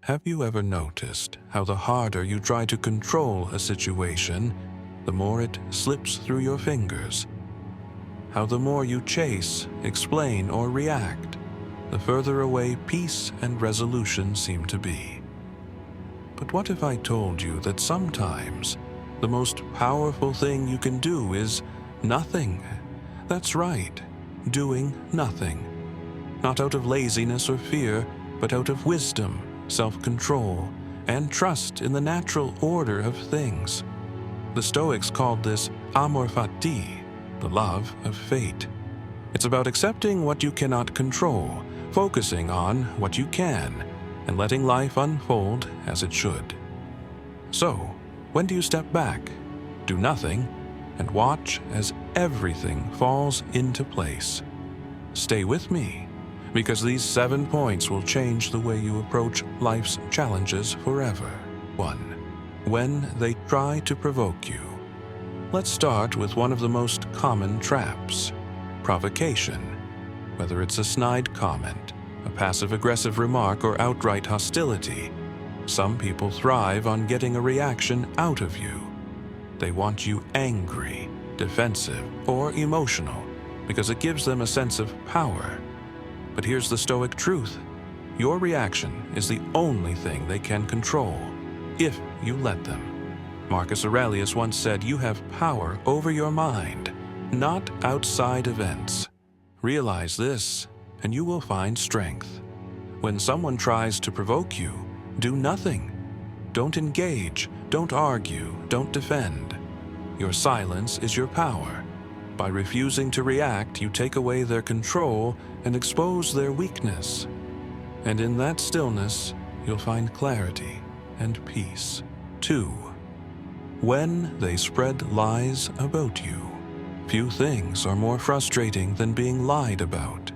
Have you ever noticed how the harder you try to control a situation, the more it slips through your fingers? How the more you chase, explain, or react, the further away peace and resolution seem to be. But what if I told you that sometimes the most powerful thing you can do is nothing? That's right, doing nothing. Not out of laziness or fear, but out of wisdom, self-control, and trust in the natural order of things. The Stoics called this amor fati, the love of fate. It's about accepting what you cannot control, focusing on what you can, and letting life unfold as it should. So, when do you step back, do nothing, and watch as everything falls into place? Stay with me, because these 7 points will change the way you approach life's challenges forever. 1. When they try to provoke you. Let's start with one of the most common traps: provocation. Whether it's a snide comment, a passive-aggressive remark, or outright hostility, some people thrive on getting a reaction out of you. They want you angry, defensive, or emotional because it gives them a sense of power. But here's the Stoic truth: your reaction is the only thing they can control, if you let them. Marcus Aurelius once said, "You have power over your mind, not outside events." Realize this, and you will find strength. When someone tries to provoke you, do nothing. Don't engage, don't argue, don't defend. Your silence is your power. By refusing to react, you take away their control and expose their weakness. And in that stillness, you'll find clarity and peace. 2. When they spread lies about you. Few things are more frustrating than being lied about.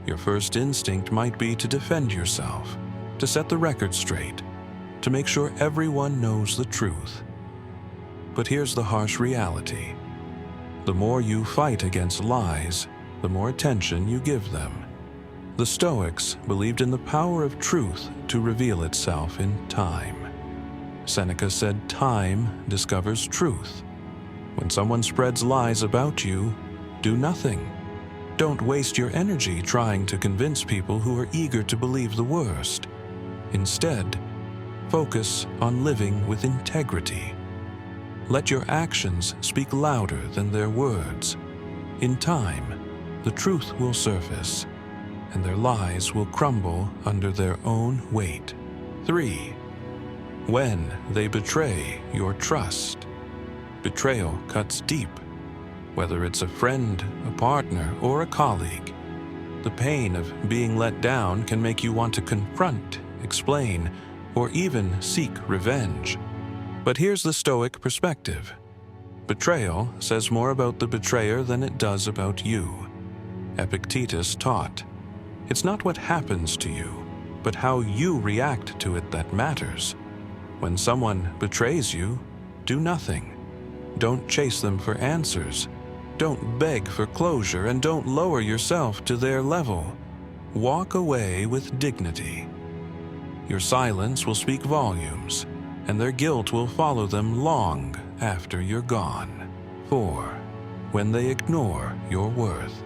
Your first instinct might be to defend yourself, to set the record straight, to make sure everyone knows the truth. But here's the harsh reality: the more you fight against lies, the more attention you give them. The Stoics believed in the power of truth to reveal itself in time. Seneca said, "Time discovers truth." When someone spreads lies about you, do nothing. Don't waste your energy trying to convince people who are eager to believe the worst. Instead, focus on living with integrity. Let your actions speak louder than their words. In time, the truth will surface, and their lies will crumble under their own weight. 3. When they betray your trust. Betrayal cuts deep. Whether it's a friend, a partner, or a colleague, the pain of being let down can make you want to confront, explain, or even seek revenge. But here's the Stoic perspective: betrayal says more about the betrayer than it does about you. Epictetus taught, "It's not what happens to you, but how you react to it that matters." When someone betrays you, do nothing. Don't chase them for answers. Don't beg for closure, and don't lower yourself to their level. Walk away with dignity. Your silence will speak volumes, and their guilt will follow them long after you're gone. 4. When they ignore your worth.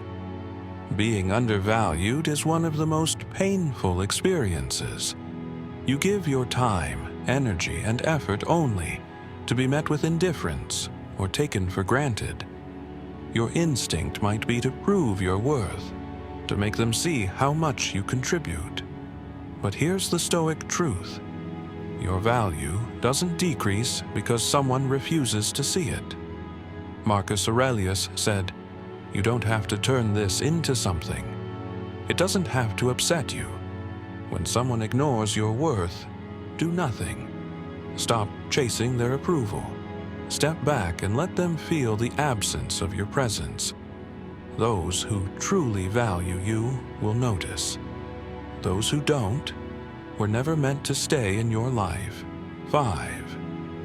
Being undervalued is one of the most painful experiences. You give your time, energy, and effort only to be met with indifference or taken for granted. Your instinct might be to prove your worth, to make them see how much you contribute. But here's the Stoic truth: your value doesn't decrease because someone refuses to see it. Marcus Aurelius said, "You don't have to turn this into something. It doesn't have to upset you. When someone ignores your worth, do nothing. Stop chasing their approval. Step back and let them feel the absence of your presence. Those who truly value you will notice. Those who don't were never meant to stay in your life." 5.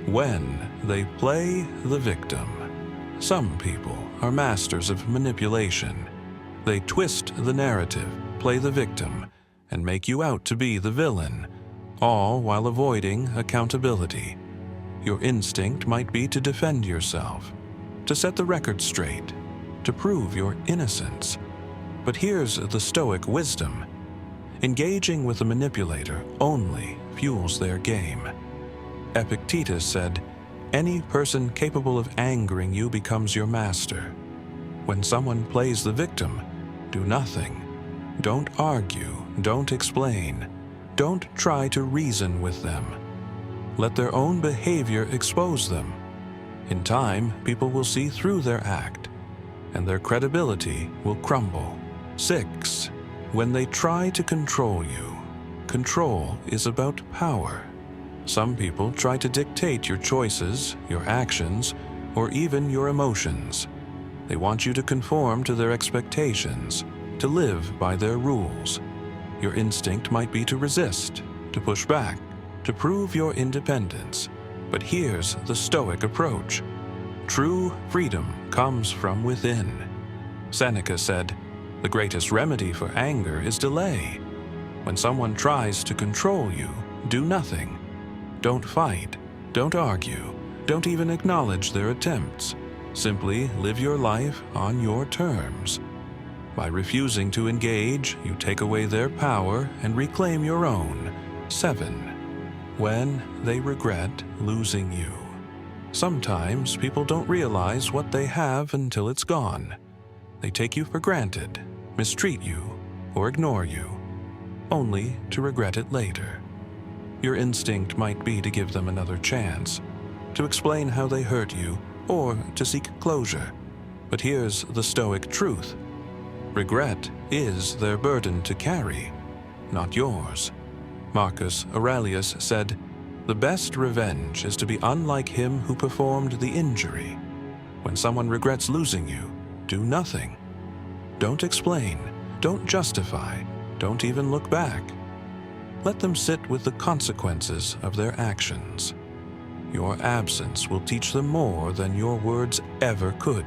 When they play the victim. Some people are masters of manipulation. They twist the narrative, play the victim, and make you out to be the villain, all while avoiding accountability. Your instinct might be to defend yourself, to set the record straight, to prove your innocence. But here's the Stoic wisdom. Engaging with a manipulator only fuels their game. Epictetus said, "Any person capable of angering you becomes your master." When someone plays the victim, do nothing. Don't argue, don't explain, don't try to reason with them. Let their own behavior expose them. In time, people will see through their act, and their credibility will crumble. 6. When they try to control you, control is about power. Some people try to dictate your choices, your actions, or even your emotions. They want you to conform to their expectations, to live by their rules. Your instinct might be to resist, to push back, to prove your independence. But here's the Stoic approach. True freedom comes from within. Seneca said, "The greatest remedy for anger is delay." When someone tries to control you, do nothing. Don't fight, don't argue, don't even acknowledge their attempts. Simply live your life on your terms. By refusing to engage, you take away their power and reclaim your own. 7. When they regret losing you. Sometimes people don't realize what they have until it's gone. They take you for granted, mistreat you, or ignore you, only to regret it later. Your instinct might be to give them another chance, to explain how they hurt you, or to seek closure. But here's the Stoic truth. Regret is their burden to carry, not yours. Marcus Aurelius said, "The best revenge is to be unlike him who performed the injury." When someone regrets losing you, do nothing. Don't explain, don't justify, don't even look back. Let them sit with the consequences of their actions. Your absence will teach them more than your words ever could.